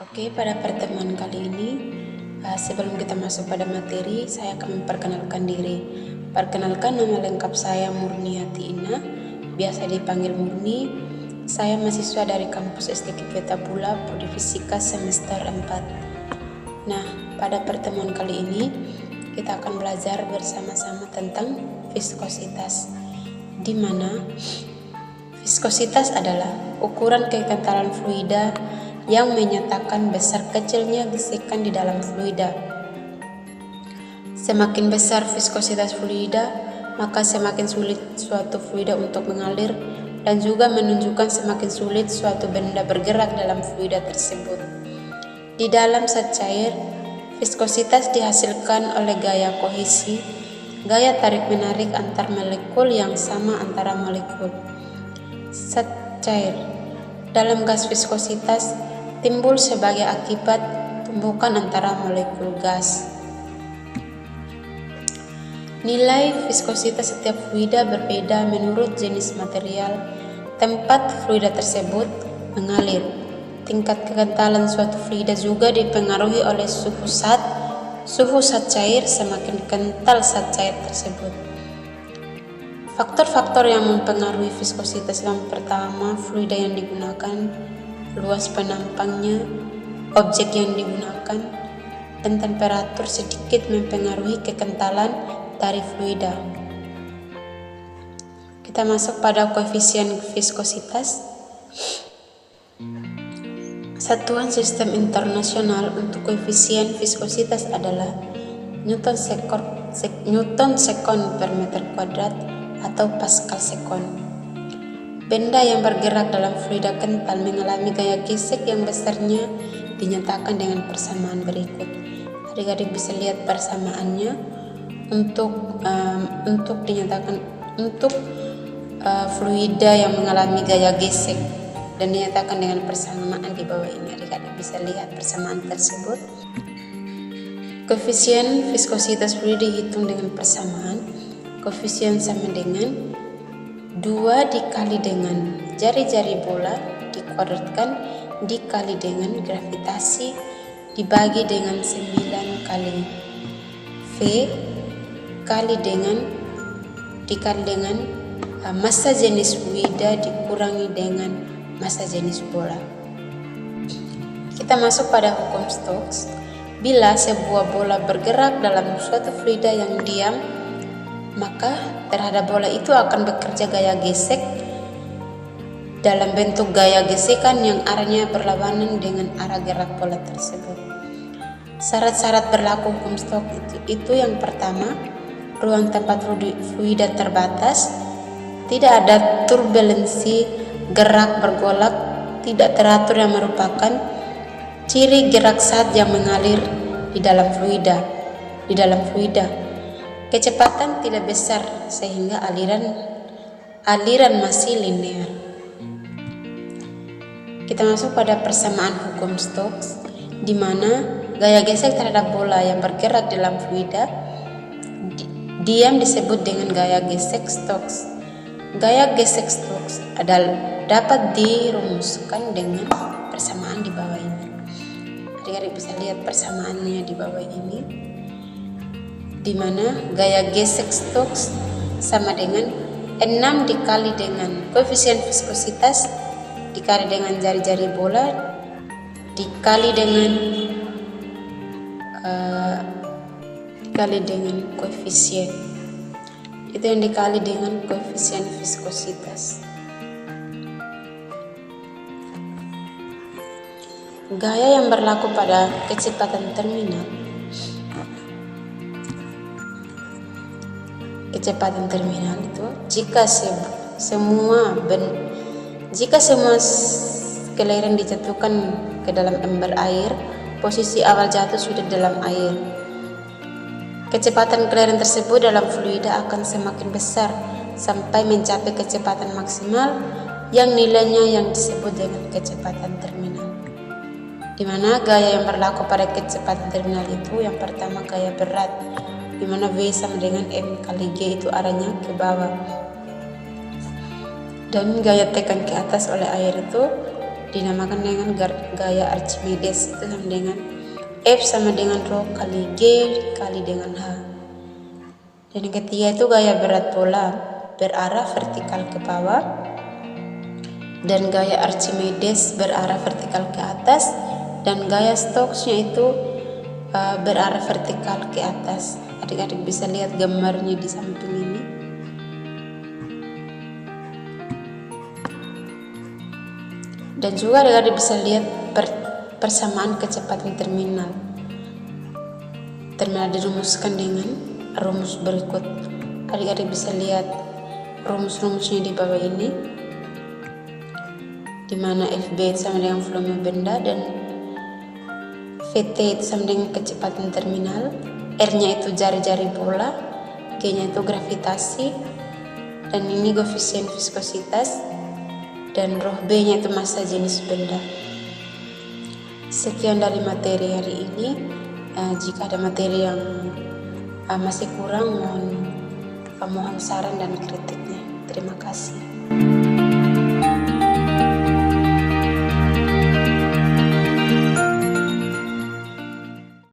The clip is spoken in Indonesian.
Oke, pada pertemuan kali ini, sebelum kita masuk pada materi, saya akan memperkenalkan diri. Perkenalkan, nama lengkap saya Murniati Ina, biasa dipanggil Murni. Saya mahasiswa dari kampus STQ Pula, Prodi Fisika semester 4. Nah, pada pertemuan kali ini, kita akan belajar bersama-sama tentang viskositas, di mana viskositas adalah ukuran kekentalan fluida yang menyatakan besar kecilnya gesekan di dalam fluida. Semakin besar viskositas fluida, maka semakin sulit suatu fluida untuk mengalir dan juga menunjukkan semakin sulit suatu benda bergerak dalam fluida tersebut. Di dalam zat cair, viskositas dihasilkan oleh gaya kohesi, gaya tarik-menarik antar molekul yang sama antara molekul. Zat cair dalam gas viskositas timbul sebagai akibat tumbukan antara molekul gas. Nilai viskositas setiap fluida berbeda menurut jenis material, tempat fluida tersebut mengalir. Tingkat kekentalan suatu fluida juga dipengaruhi oleh suhu zat cair, semakin kental zat cair tersebut. Faktor-faktor yang mempengaruhi viskositas yang pertama, fluida yang digunakan, luas penampangnya, objek yang digunakan, dan temperatur sedikit mempengaruhi kekentalan dari fluida. Kita masuk pada koefisien viskositas. Satuan sistem internasional untuk koefisien viskositas adalah Newton sekon per meter kuadrat atau Pascal sekon. Benda yang bergerak dalam fluida kental mengalami gaya gesek yang besarnya dinyatakan dengan persamaan berikut. Adik-adik bisa lihat persamaannya untuk dinyatakan untuk fluida yang mengalami gaya gesek dan dinyatakan dengan persamaan di bawah ini. Adik-adik bisa lihat persamaan tersebut. Koefisien viskositas fluida dihitung dengan persamaan. Koefisien sama dengan 2 dikali dengan jari-jari bola dikuadratkan dikali dengan gravitasi dibagi dengan 9 kali V dikali dengan massa jenis fluida dikurangi dengan massa jenis bola. Kita masuk pada hukum Stokes. Bila sebuah bola bergerak dalam suatu fluida yang diam, maka terhadap bola itu akan bekerja gaya gesek dalam bentuk gaya gesekan yang arahnya berlawanan dengan arah gerak bola tersebut. Syarat-syarat berlaku hukum Stokes itu yang pertama, ruang tempat fluida terbatas, tidak ada turbulensi gerak bergolak tidak teratur yang merupakan ciri gerak zat yang mengalir di dalam fluida. Kecepatan tidak besar sehingga aliran masih linear. Kita masuk pada persamaan hukum Stokes, di mana gaya gesek terhadap bola yang bergerak dalam fluida diam disebut dengan gaya gesek Stokes. Gaya gesek Stokes dapat dirumuskan dengan persamaan di bawah ini. Adik-adik bisa lihat persamaannya di bawah ini, di mana gaya gesek Stokes sama dengan 6 dikali dengan koefisien viskositas dikali dengan jari-jari bola dikali dengan koefisien. Itu yang dikali dengan koefisien viskositas. Gaya yang berlaku pada kecepatan terminal. Kecepatan terminal itu jika semua kelereng dijatuhkan ke dalam ember air, posisi awal jatuh sudah dalam air. Kecepatan kelereng tersebut dalam fluida akan semakin besar sampai mencapai kecepatan maksimal yang nilainya yang disebut dengan kecepatan terminal. Di mana gaya yang berlaku pada kecepatan terminal itu yang pertama gaya berat, di mana V sama dengan M kali G itu arahnya ke bawah. Dan gaya tekan ke atas oleh air itu dinamakan dengan gaya Archimedes, itu sama dengan F sama dengan rho kali G kali dengan H. Dan yang ketiga itu gaya berat bola berarah vertikal ke bawah, dan gaya Archimedes berarah vertikal ke atas, dan gaya Stokesnya itu berarah vertikal ke atas. Adik-adik bisa lihat gambarnya di samping ini. Dan juga adik-adik bisa lihat persamaan kecepatan terminal. Terminal dirumuskan dengan rumus berikut. Adik-adik bisa lihat rumus-rumusnya di bawah ini, di mana FB sama dengan volume benda, dan VT itu sama dengan kecepatan terminal, R-nya itu jari-jari bola, G-nya itu gravitasi, dan ini koefisien viskositas, dan rho B-nya itu massa jenis benda. Sekian dari materi hari ini. Jika ada materi yang masih kurang, mohon saran dan kritiknya. Terima kasih.